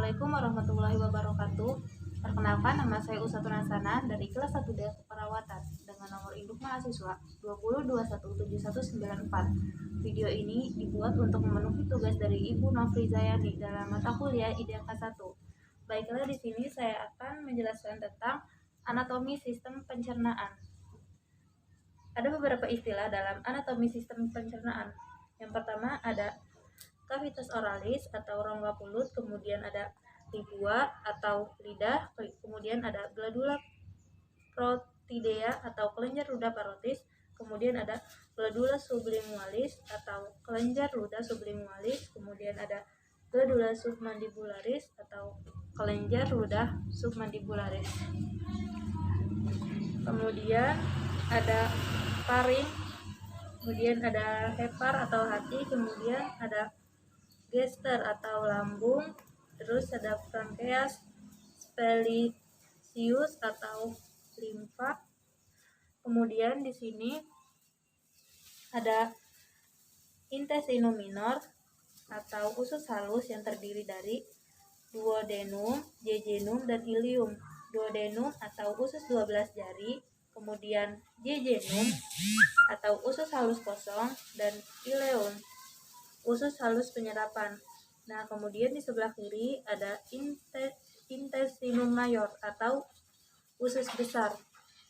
Assalamualaikum warahmatullahi wabarakatuh. Perkenalkan, nama saya Usatun Hasanah dari kelas 1D Keperawatan dengan nomor induk mahasiswa 20217194. Video ini dibuat untuk memenuhi tugas dari Ibu Nofrizayani dalam mata kuliah IDK 1. Baiklah, di sini saya akan menjelaskan tentang anatomi sistem pencernaan. Ada beberapa istilah dalam anatomi sistem pencernaan. Yang pertama ada cavitas oralis atau rongga mulut, kemudian ada lingua atau lidah, kemudian ada glandula parotidea atau kelenjar ludah parotis, kemudian ada glandula sublingualis atau kelenjar ludah sublingualis, kemudian ada glandula submandibularis atau kelenjar ludah submandibularis. Kemudian ada faring, kemudian ada hepar atau hati, kemudian ada gester atau lambung, terus ada pankreas, splenius atau limfa. Kemudian di sini ada intestinum minor atau usus halus yang terdiri dari duodenum, jejunum, dan ileum. Duodenum atau usus 12 jari, kemudian jejunum atau usus halus kosong, dan ileum usus halus penyerapan. Nah, kemudian di sebelah kiri ada intestinum mayor atau usus besar.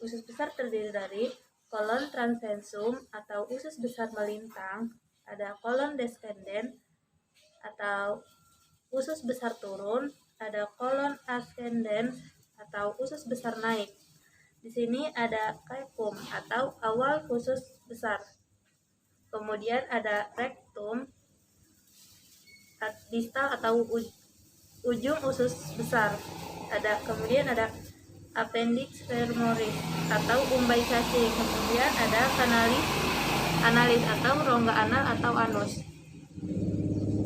Usus besar terdiri dari kolon transversum atau usus besar melintang, ada kolon descendens atau usus besar turun, ada kolon ascendens atau usus besar naik. Di sini ada caecum atau awal usus besar. Kemudian ada rectum, distal atau ujung usus besar. Kemudian ada appendix femoris atau umbai cacing. Kemudian ada analis atau rongga anal atau anus.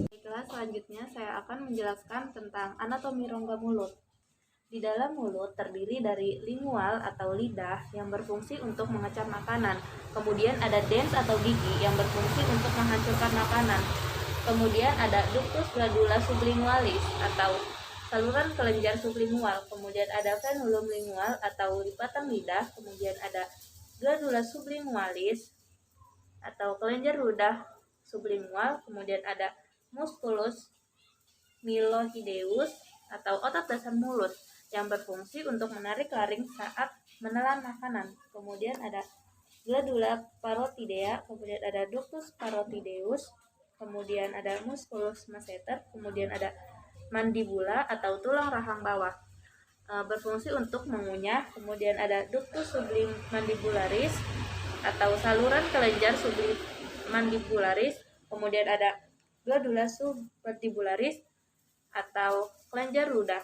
Baiklah, selanjutnya saya akan menjelaskan tentang anatomi rongga mulut. Di dalam mulut terdiri dari lingual atau lidah yang berfungsi untuk mengecam makanan. Kemudian ada dens atau gigi yang berfungsi untuk menghancurkan makanan. Kemudian ada ductus glandula sublingualis atau saluran kelenjar sublingual. Kemudian ada frenulum lingual atau lipatan lidah. Kemudian ada glandula sublingualis atau kelenjar ludah sublingual. Kemudian ada musculus myloideus atau otot dasar mulut yang berfungsi untuk menarik laring saat menelan makanan. Kemudian ada glandula parotidea, kemudian ada ductus parotideus, kemudian ada musculus masseter, kemudian ada mandibula atau tulang rahang bawah berfungsi untuk mengunyah. Kemudian ada ductus sublimandibularis atau saluran kelenjar sublimandibularis, kemudian ada glandula submandibularis atau kelenjar ludah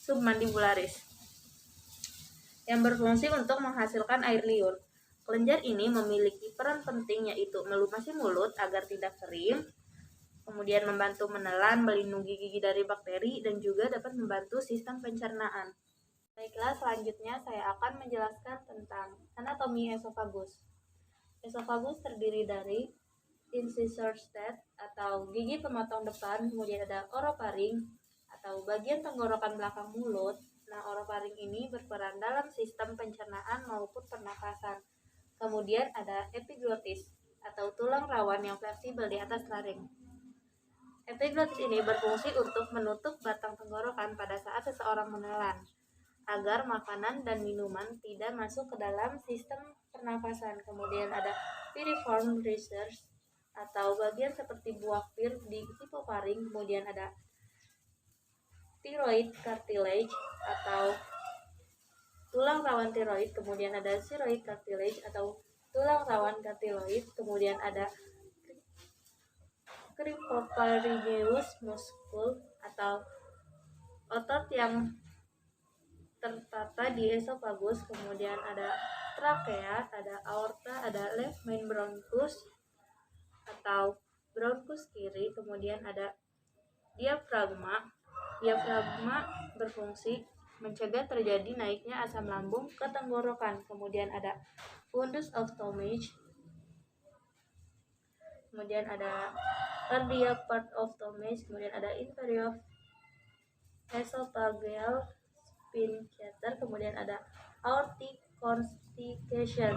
submandibularis yang berfungsi untuk menghasilkan air liur. Kelenjar ini memiliki peran penting, yaitu melumasi mulut agar tidak kering, kemudian membantu menelan, melindungi gigi dari bakteri, dan juga dapat membantu sistem pencernaan. Baiklah, selanjutnya saya akan menjelaskan tentang anatomi esofagus. Esofagus terdiri dari incisor state atau gigi pemotong depan, kemudian ada orofaring atau bagian tenggorokan belakang mulut. Nah, orofaring ini berperan dalam sistem pencernaan maupun pernafasan. Kemudian ada epiglotis atau tulang rawan yang fleksibel di atas laring. Epiglotis ini berfungsi untuk menutup batang tenggorokan pada saat seseorang menelan, agar makanan dan minuman tidak masuk ke dalam sistem pernafasan. Kemudian ada piriform recess atau bagian seperti buah pir di hipofaring. Kemudian ada thyroid cartilage atau tulang rawan tiroid, kemudian ada thyroid cartilage atau tulang rawan cartiloid, kemudian ada cryptopharyngeus muscle atau otot yang tertata di esofagus, kemudian ada trakea, ada aorta, ada left main bronchus atau bronchus kiri, kemudian ada diafragma. Diafragma berfungsi mencegah terjadi naiknya asam lambung ke tenggorokan. Kemudian ada fundus of stomach, kemudian ada cardiac part of thorax, kemudian ada inferior esophageal sphincter, kemudian ada aortic constriction.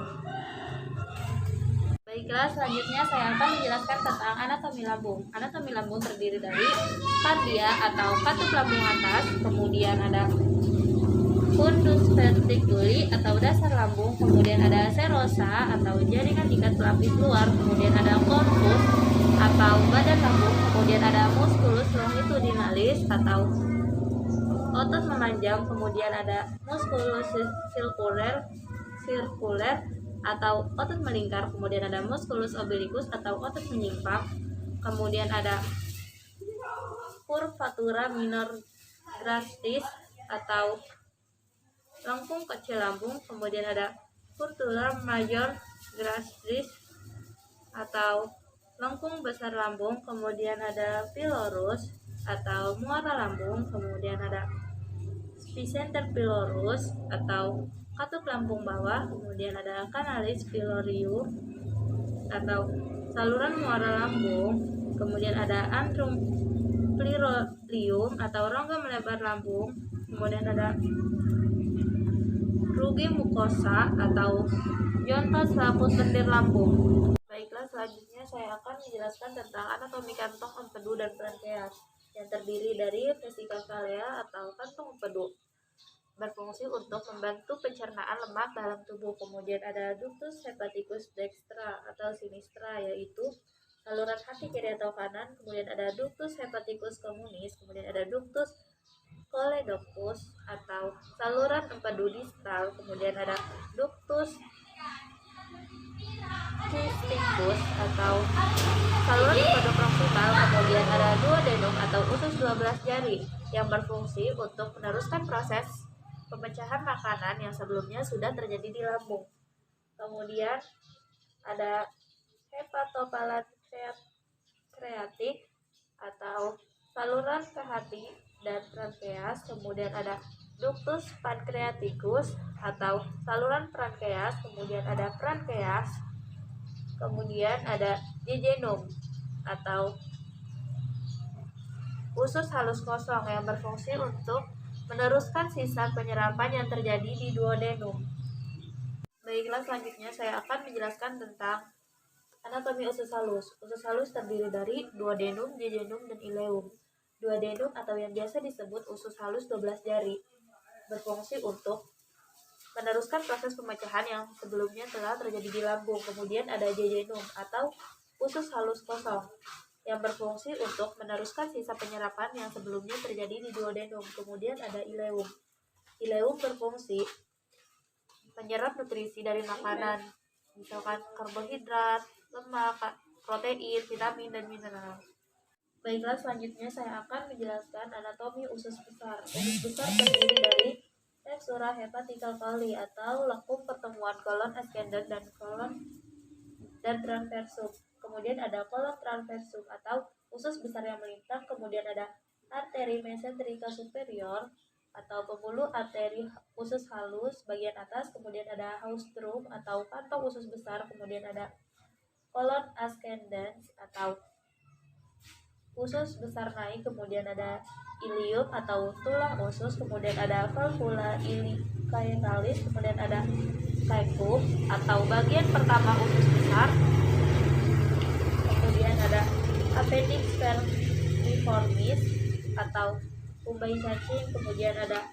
Baiklah, selanjutnya saya akan menjelaskan tentang anatomi lambung. Anatomi lambung terdiri dari kardia atau katup lambung atas, kemudian ada fundus ventriculi atau dasar lambung, kemudian ada serosa atau jaringan ikat pelapis luar, kemudian ada corpus atau badan lambung, kemudian ada musculus longitudinalis atau otot memanjang, kemudian ada musculus sirkuler atau otot melingkar, kemudian ada musculus obliquus atau otot menyimpang, kemudian ada curvatura minor gractis atau lengkung kecil lambung, kemudian ada curvatura major gractis atau lengkung besar lambung, kemudian ada pylorus atau muara lambung, kemudian ada sphincter pylorus atau katup lambung bawah, kemudian ada canalis pylorium atau saluran muara lambung, kemudian ada antrum pleuroleum atau rongga melebar lambung, kemudian ada rugi mukosa atau jontas selaput lendir lambung. Baiklah, selanjutnya saya akan menjelaskan tentang anatomi kantong empedu dan pankreas yang terdiri dari vesika kalea atau kantong empedu, berfungsi untuk membantu pencernaan lemak dalam tubuh. Kemudian ada ductus hepaticus dextra atau sinistra, yaitu saluran hati kiri atau kanan. Kemudian ada ductus hepaticus communis, kemudian ada ductus choledochus atau saluran empedu distal, kemudian ada ductus cysticus atau saluran empedu proximal, kemudian ada duodenum atau usus 12 jari yang berfungsi untuk meneruskan proses pemecahan makanan yang sebelumnya sudah terjadi di lambung. Kemudian ada hepatopankreatik atau saluran ke hati dan pankreas, kemudian ada ductus pancreaticus atau saluran pankreas, kemudian ada pankreas, kemudian ada jejunum atau usus halus kosong yang berfungsi untuk meneruskan sisa penyerapan yang terjadi di duodenum. Baiklah, selanjutnya saya akan menjelaskan tentang anatomi usus halus. Usus halus terdiri dari duodenum, jejunum, dan ileum. Duodenum atau yang biasa disebut usus halus 12 jari berfungsi untuk meneruskan proses pemecahan yang sebelumnya telah terjadi di lambung. Kemudian ada jejunum atau usus halus kosong yang berfungsi untuk meneruskan sisa penyerapan yang sebelumnya terjadi di duodenum. Kemudian ada ileum. Ileum berfungsi menyerap nutrisi dari makanan, misalkan karbohidrat, lemak, protein, vitamin, dan mineral. Baiklah, selanjutnya saya akan menjelaskan anatomi usus besar. Usus besar terdiri dari flexura hepatical coli atau lengkung pertemuan kolon ascendens dan kolon dan transversum. Kemudian ada kolon transversum atau usus besar yang melintang, kemudian ada arteri mesenterica superior atau pembuluh arteri usus halus bagian atas, kemudian ada haustrum atau kantong usus besar, kemudian ada kolon ascendens atau usus besar naik, kemudian ada ilium atau tulang usus, kemudian ada valvula iliacalis, kemudian ada caecum atau bagian pertama usus besar, kemudian ada appendix vermiformis atau umbai cacing, kemudian ada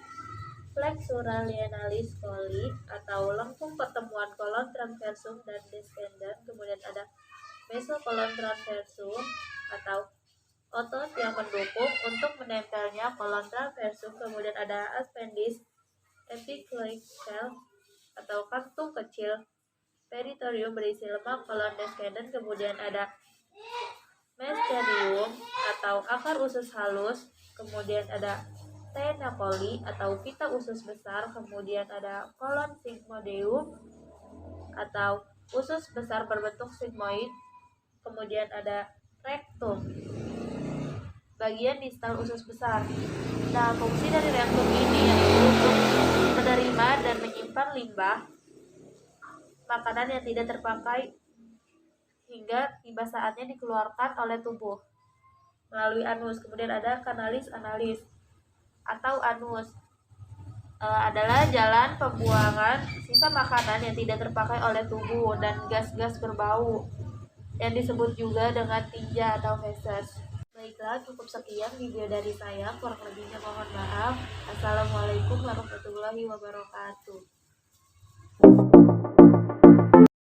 flexura lienalis coli atau lengkung pertemuan kolon transversum dan descendens, kemudian ada mesokolon transversum atau otot yang mendukung untuk menempelnya kolon transversum, kemudian ada appendix epicleical atau kantung kecil peritorium berisi lemak kolon descendens, kemudian ada mesothelium atau akar usus halus, kemudian ada tena coli atau pita usus besar, kemudian ada kolon sigmoideum atau usus besar berbentuk sigmoid, kemudian ada rektum, bagian distal usus besar. Nah, fungsi dari rektum ini yaitu untuk menerima dan menyimpan limbah makanan yang tidak terpakai hingga tiba saatnya dikeluarkan oleh tubuh melalui anus. Kemudian ada kanalis analis atau anus. Adalah jalan pembuangan sisa makanan yang tidak terpakai oleh tubuh dan gas-gas berbau yang disebut juga dengan tinja atau feses. Baiklah, cukup sekian video dari saya. Kurang lebihnya mohon maaf. Assalamualaikum warahmatullahi wabarakatuh.